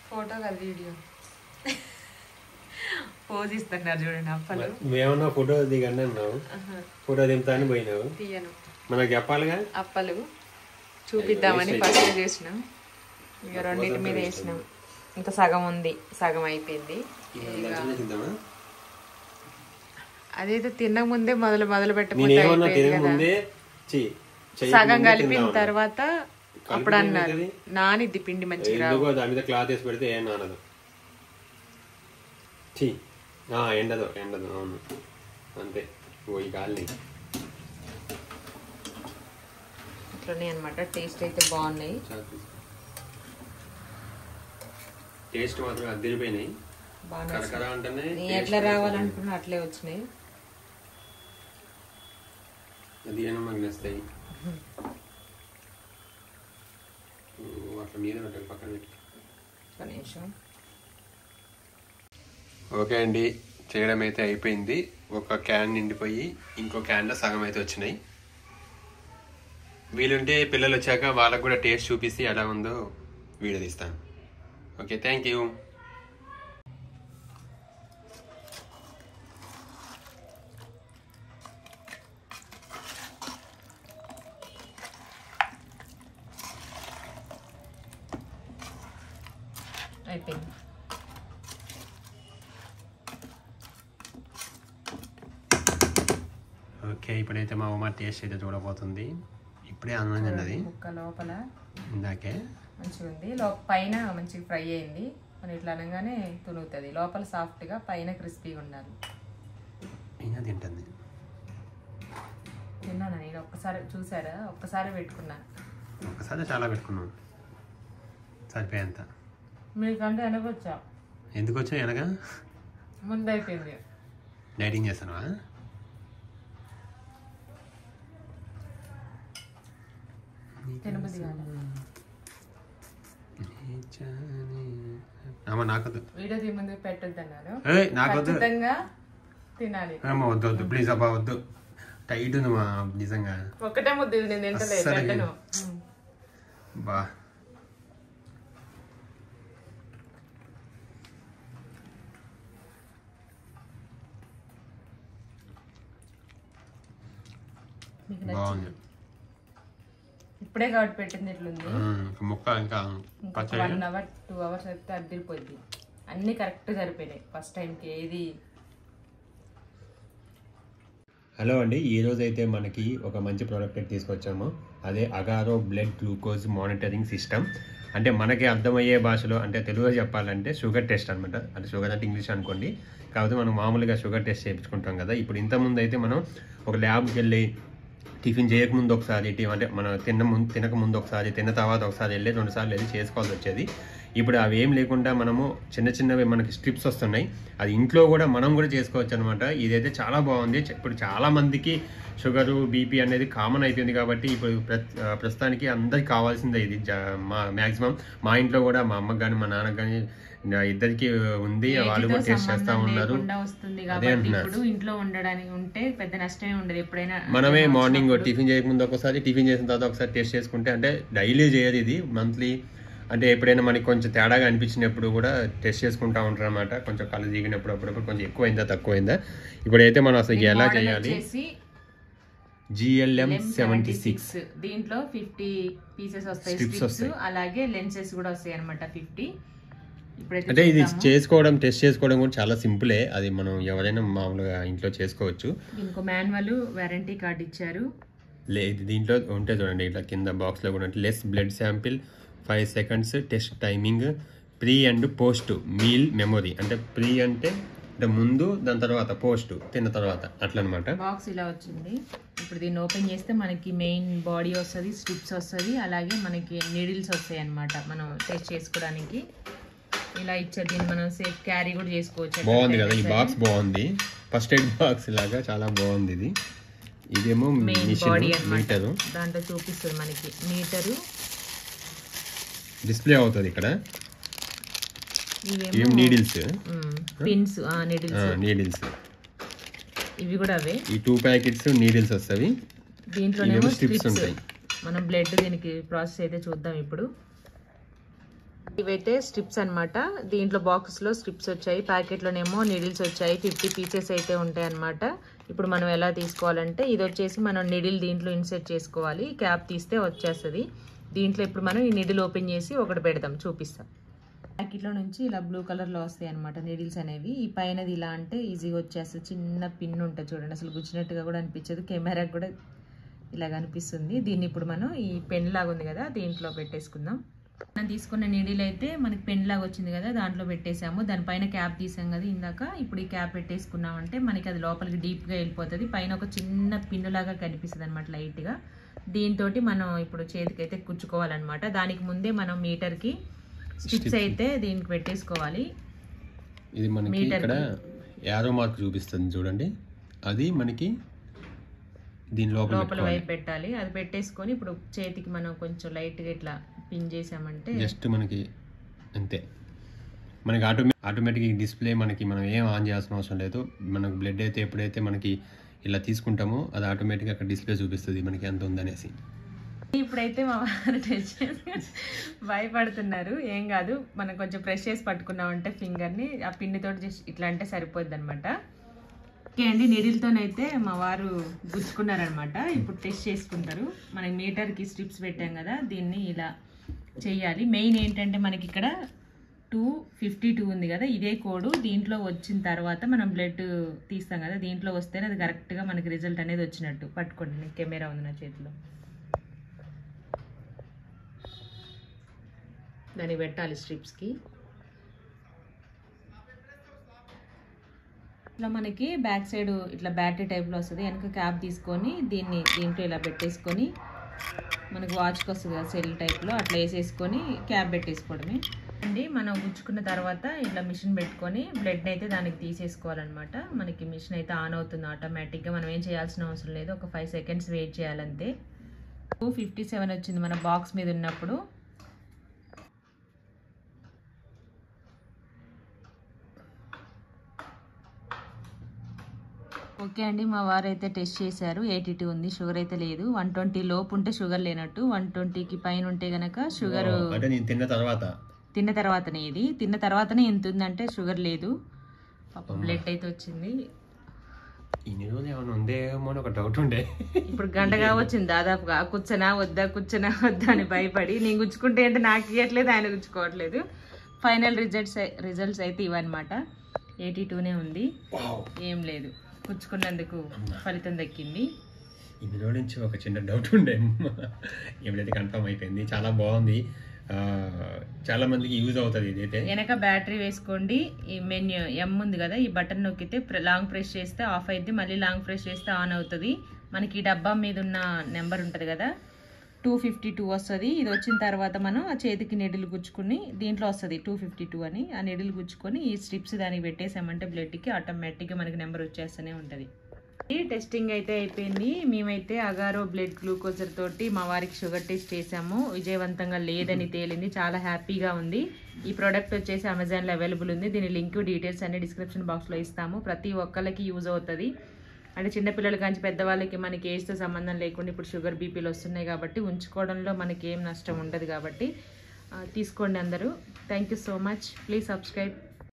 Photo కాదు video. Pose ఇస్తున్నారు చూడండి అప్పలు. మేమన్నా ఫోటో దిగండి అన్నావు, ఫోటో దింపుతా అని పోయినావు. తీయను మనకు చెప్పాలిగా. అప్పలు చూపిద్దామని ఫస్ట్ చేసినాం, ఇక రెండింటి మీద వేసినాం. ఇంకా సగం ఉంది, సగం అయిపోయింది. అదేదో తినక ముందే మొదలు పెట్టకపోతే సగం కలిపిన తర్వాత అప్పుడు అన్నారు నానిద్ది పిండి మంచిగా. దాని మీద క్లాత్ వేసి పెడితే ఏం నానదు, ఎండదు ఎండదు. అవును అంతే, పోయి కాలి అట్లనే అనమాట. టేస్ట్ అయితే బాగున్నాయి, టేస్ట్ మాత్రం అదిరిపోయినాయి. ఎట్లా రావాలనుకున్నా అట్లే వచ్చినాయి. అది మాకు నస్తాయి. అట్లా మీద పెట్టాలి, పక్కన పెట్టి. ఓకే అండి, చేయడం అయితే అయిపోయింది. ఒక క్యాన్ నిండిపోయి ఇంకో క్యాన్లో సగం అయితే వచ్చినాయి. వీలుంటే పిల్లలు వచ్చాక వాళ్ళకు కూడా టేస్ట్ చూపిస్తే ఎలా ఉందో వీడియో తీస్తాను. Okay, thank you. అయిపోయింది. ఓకే, ఇప్పుడైతే మా అమ్మ టేస్ట్ అయితే చూడబోతుంది. ఇప్పుడే అన్నం తిన్నది, ముక్క లోపల ఇందాకే మంచిగా ఉంది. పైన మంచిగా ఫ్రై అయింది. మనం ఇట్లా అనగానే తునుగుతుంది. లోపల సాఫ్ట్గా, పైన క్రిస్పీగా ఉండాలి. ఇంకా తింటుంది. తిన్నాను నేను ఒక్కసారి, చూసారా? ఒక్కసారి పెట్టుకున్నాను. ఒక్కసారి చాలా పెట్టుకున్నాను, సరిపోయేంత. మీకంటే వెనకొచ్చా. ఎందుకు వచ్చా వెనక? ముందు అయిపోయింది. డైటింగ్ చేస్తానువా? తినబుద్ధి కాదు. నాకొద్దు, వీడియో ముందు పెట్టొద్దు అన్నారు. నాకొద్దు, తినాలి. వద్దు వద్దు ప్లీజ్ అబ్బా, వద్దు. టైట్ ఉంది మా, నిజంగా ఒకటే ముద్దు నేను తింటలేదు. బా బాగుంది. ఇప్పుడే కాబట్టి పెట్టింది ఎట్లుంది ముక్క. ఇంకా 1 hour 2 hours అయితే అదిరిపోద్ది. అన్ని కరెక్ట్ సరిపోయినాయి ఫస్ట్ టైంకి. ఏది హలో అండి, ఈరోజు అయితే మనకి ఒక మంచి ప్రోడక్ట్ తీసుకొచ్చాము. అదే Agaro blood glucose monitoring system. అంటే మనకి అర్థమయ్యే భాషలో, అంటే తెలుగులో చెప్పాలంటే షుగర్ టెస్ట్ అనమాట. అంటే షుగర్ అంటే ఇంగ్లీష్ అనుకోండి. కాకపోతే మనం మామూలుగా షుగర్ టెస్ట్ చేయించుకుంటాం కదా. ఇప్పుడు ఇంతకుముందు అయితే మనం ఒక ల్యాబ్కి వెళ్ళి టిఫిన్ చేయకముందు ఒకసారి, అంటే మనం తినకముందు ఒకసారి, తిన్న తర్వాత ఒకసారి వెళ్ళి 2 సార్లు వెళ్ళి చేసుకోవాల్సి వచ్చేది. ఇప్పుడు అవి ఏం లేకుండా మనము చిన్నవి మనకి స్ట్రిప్స్ వస్తున్నాయి. అది ఇంట్లో కూడా మనం కూడా చేసుకోవచ్చు అనమాట. ఇదైతే చాలా బాగుంది. ఇప్పుడు చాలా మందికి షుగరు, బీపీ అనేది కామన్ అయిపోయింది కాబట్టి ఇప్పుడు ప్రస్తుతానికి అందరికి కావాల్సిందే ఇది. మ్యాక్సిమం మా ఇంట్లో కూడా, మా అమ్మకి కానీ మా నాన్నకి కానీ ఇద్దరికి ఉంది. వాళ్ళు కూడా టేస్ట్ చేస్తా ఉన్నారు. అదే అంటున్నారు, ఇంట్లో ఉండడానికి ఉంటే పెద్ద నష్టమే ఉండదు. ఎప్పుడైనా మనమే మార్నింగ్ టిఫిన్ చేయకముందు ఒకసారి, టిఫిన్ చేసిన తర్వాత ఒకసారి టేస్ట్ చేసుకుంటే, అంటే డైలీ చేయదు ఇది, మంత్లీ. అంటే ఎప్పుడైనా మనకి కొంచెం తేడాగా అనిపించినప్పుడు కూడా టెస్ట్ చేసుకుంటా ఉంటారు అనమాట. కొంచెం కళ్ళు దిగినప్పుడు అప్పుడప్పుడు కొంచెం ఎక్కువైందా తక్కువైందా. ఇప్పుడైతే మనం అసలు ఎలా చేయాలి. GLM 76 దీంట్లో 50 పీసెస్ వస్తాయి, స్ట్రిప్స్ వస్తాయి. అలాగే లెన్సెస్ కూడా వస్తాయి అనమాట 50. అంటే ఇది టెస్ట్ చేసుకోవడం కూడా చాలా సింపులే. అది మనం ఎవరైనా మామూలుగా ఇంట్లో చేసుకోవచ్చు. ఇంకో మాన్యువల్ వారంటీ కార్డ్ ఇచ్చారు. దీంట్లో ఉంటే చూడండి, ఇట్లా కింద బాక్స్ లో కూడా less blood sample, 5 seconds test timing, pre and post meal memory. అంటే ప్రీ అంటే ముందు, దాని తర్వాత పోస్ట్ తిన్న తర్వాత, అట్లా అనమాట. బాక్స్ ఇలా వచ్చింది. ఇప్పుడు దీన్ని ఓపెన్ చేస్తే మనకి మెయిన్ బాడీ వస్తుంది, స్ట్రిప్స్ వస్తుంది, అలాగే మనకి నీడిల్స్ వస్తాయి అనమాట. మనం టెస్ట్ చేసుకోవడానికి ఇలా ఇచ్చారు. దీన్ని మనం సేఫ్ క్యారీ కూడా చేసుకోవచ్చు. బాగుంది కదా ఈ బాక్స్, బాగుంది. ఫస్ట్ ఎయిడ్ బాక్స్ లాగా చాలా బాగుంది ఇది. ఇదేమో మీటరు, దాంట్లో చూపిస్తుంది మనకి మీటరు డిస్ప్లే అవుతుంది. ఇక్కడ నీడిల్స్, పిన్స్, నీడిల్స్ ఇవి కూడా అవే. ఈ 2 ప్యాకెట్స్ నీడిల్స్ వస్తాయి. దీంట్లోనేమో స్ట్రిప్స్ ఉంటాయి. మనం బ్లడ్ దీనికి ప్రాసెస్ అయితే చూద్దాం ఇప్పుడు. ఇవైతే స్ట్రిప్స్ అన్నమాట. దీంట్లో బాక్స్లో స్ట్రిప్స్ వచ్చాయి, ప్యాకెట్లోనేమో నీడిల్స్ వచ్చాయి. 50 పీసెస్ అయితే ఉంటాయి అన్నమాట. ఇప్పుడు మనం ఎలా తీసుకోవాలంటే ఇది వచ్చేసి మనం నీడిల్ దీంట్లో ఇన్సర్ట్ చేసుకోవాలి. క్యాప్ తీస్తే వచ్చేస్తుంది. దీంట్లో ఇప్పుడు మనం ఈ నీడిల్ ఓపెన్ చేసి ఒకటి పెడదాం, చూపిస్తాం. ప్యాకెట్లో నుంచి ఇలా బ్లూ కలర్లో వస్తాయి అనమాట నీడిల్స్ అనేవి. ఈ పైనది ఇలా అంటే ఈజీగా వచ్చేస్తుంది. చిన్న పిన్ ఉంటుంది చూడండి, అసలు గుచ్చినట్టుగా కూడా అనిపించదు, కెమెరాకి కూడా ఇలా కనిపిస్తుంది. దీన్ని ఇప్పుడు మనం ఈ పెన్ లాగా ఉంది కదా దీంట్లో పెట్టేసుకుందాం. మనం తీసుకున్న నీడిల్ అయితే మనకి పెన్ లాగా వచ్చింది కదా, దాంట్లో పెట్టేసాము. దానిపైన క్యాప్ తీసాం కదా ఇందాక. ఇప్పుడు ఈ క్యాప్ పెట్టేసుకున్నామంటే మనకి అది లోపలికి డీప్గా వెళ్ళిపోతుంది. పైన ఒక చిన్న పిన్ను లాగా కనిపిస్తుంది అనమాట లైట్గా. దీంతో మనం ఇప్పుడు చేతికైతే కుచ్చుకోవాలన్నమాట. దానికి ముందే మనం మీటర్కి స్ట్రిప్స్ అయితే దీనికి పెట్టేసుకోవాలి. ఇది మనకి ఇక్కడ యారో మార్క్ చూపిస్తుంది చూడండి, అది మనకి దీని లోపల వైపు పెట్టాలి. అది పెట్టేసుకొని ఇప్పుడు చేతికి మనం కొంచెం లైట్గా ఇట్లా పిన్ చేసామంటే జస్ట్ మనకి అంతే. మనకి ఆటోమేటిక్ డిస్ప్లే మనకి మనం ఏం ఆన్ చేయాల్సిన అవసరం లేదు. మనకు బ్లడ్ అయితే ఎప్పుడైతే మనకి ఇలా తీసుకుంటామో అది ఆటోమేటిక్గా అక్కడ డిస్ప్లే చూపిస్తుంది మనకి ఎంత ఉందనేసి. ఇప్పుడైతే మా వారు టచ్ చేసి భయపడుతున్నారు. ఏం కాదు, మనం కొంచెం ప్రెస్ చేసి పట్టుకున్నామంటే ఫింగర్ని ఆ పిన్నితోటి జస్ట్ ఇట్లా అంటే సరిపోద్ది అనమాట. ఓకే అండి, నీడిల్తోనైతే మా వారు గుచ్చుకున్నారనమాట. ఇప్పుడు టెస్ట్ చేసుకుంటారు. మనకి మీటర్కి స్ట్రిప్స్ పెట్టాం కదా, దీన్ని ఇలా చెయ్యాలి. మెయిన్ ఏంటంటే మనకి ఇక్కడ 252 ఉంది కదా, ఇదే కోడ్. దీంట్లో వచ్చిన తర్వాత మనం బ్లడ్ తీస్తాం కదా, దీంట్లో వస్తేనే అది కరెక్ట్గా మనకి రిజల్ట్ అనేది వచ్చినట్టు. పట్టుకోండి, నేను కెమెరా ఉంది నా చేతిలో, దాన్ని పెట్టాలి స్ట్రిప్స్కి. ఇట్లా మనకి బ్యాక్ సైడ్ ఇట్లా బ్యాటరీ టైప్లో వస్తుంది. వెనక క్యాప్ తీసుకొని దీంట్లో ఇలా పెట్టేసుకొని మనకు వాచ్కి వస్తుంది కదా సెల్ టైప్లో, అట్లా వేసేసుకొని క్యాప్ పెట్టేసుకోవడమే అండి. మనం గుచ్చుకున్న తర్వాత ఇట్లా మిషన్ పెట్టుకొని బ్లడ్ని అయితే దానికి తీసేసుకోవాలన్నమాట. మనకి మిషన్ అయితే ఆన్ అవుతుంది ఆటోమేటిక్గా. మనం ఏం చేయాల్సిన అవసరం లేదు, ఒక 5 సెకండ్స్ వెయిట్ చేయాలంతే. 257 వచ్చింది మన బాక్స్ మీద ఉన్నప్పుడు. ఓకే అండి, మా వారు అయితే టెస్ట్ చేశారు. 82 ఉంది, షుగర్ అయితే లేదు. 120 లోపు ఉంటే షుగర్ లేనట్టు, 120కి పైన ఉంటే గనక షుగర్. తిన్న తర్వాతనే ఇది తిన్న తర్వాతనే ఎంత ఉందంటే షుగర్ లేదు. బ్లడ్ అయితే వచ్చింది. ఒక డౌట్ ఉండే, ఇప్పుడు గంటగా వచ్చింది దాదాపుగా. కూర్చొనా వద్దా అని భయపడి నేను గుచ్చుకుంటే అంటే నాకు ఇవ్వట్లేదు, ఆయన గుచ్చుకోవట్లేదు. ఫైనల్ రిజల్ట్స్ అయితే ఇవన్నమాట. 82నే ఉంది, ఏం లేదు. గుచ్చుకున్నందుకు ఫలితం దక్కింది. ఇందులో నుంచి ఒక చిన్న డౌట్ ఉండే, ఎప్పుడైతే కన్ఫర్మ్ అయిపోయింది. చాలా బాగుంది, చాలా మందికి యూజ్ అవుతుంది. ఇదైతే వెనక బ్యాటరీ వేసుకోండి. ఈ మెన్యూ ఎం ఉంది కదా, ఈ బటన్ నొక్కితే లాంగ్ ప్రెస్ చేస్తే ఆఫ్ అయింది, మళ్ళీ లాంగ్ ప్రెస్ చేస్తే ఆన్ అవుతుంది. మనకి ఈ డబ్బా మీద ఉన్న నెంబర్ ఉంటుంది కదా, 252 వస్తుంది. ఇది వచ్చిన తర్వాత మనం ఆ చేతికి నెడిల్ గుచ్చుకుని దీంట్లో వస్తుంది 252 అని. ఆ నెడిల్ గుచ్చుకొని ఈ స్ట్రిప్స్ దానికి పెట్టేసామంటే బ్లడ్కి ఆటోమేటిక్గా మనకి నెంబర్ వచ్చేస్తూనే ఉంటుంది. టెస్టింగ్ అయితే అయిపోయింది. మేమైతే అగారో బ్లడ్ గ్లూకోజర్ తోటి మా వారికి షుగర్ టెస్ట్ చేసాము. విజయవంతంగా లేదని తేలింది. చాలా హ్యాపీగా ఉంది. ఈ ప్రోడక్ట్ వచ్చేసి అమెజాన్లో అవైలబుల్ ఉంది. దీని లింక్ డీటెయిల్స్ అన్ని డిస్క్రిప్షన్ బాక్స్లో ఇస్తాము. ప్రతి ఒక్కరికి యూజ్ అవుతుంది. అంటే చిన్నపిల్లల కానీ పెద్దవాళ్ళకి మనకి ఏజ్తో సంబంధం లేకుండా ఇప్పుడు షుగర్ బీపీలు వస్తున్నాయి కాబట్టి ఉంచుకోవడంలో మనకి ఏం నష్టం ఉండదు కాబట్టి తీసుకోండి అందరూ. Thank you so much. Please subscribe.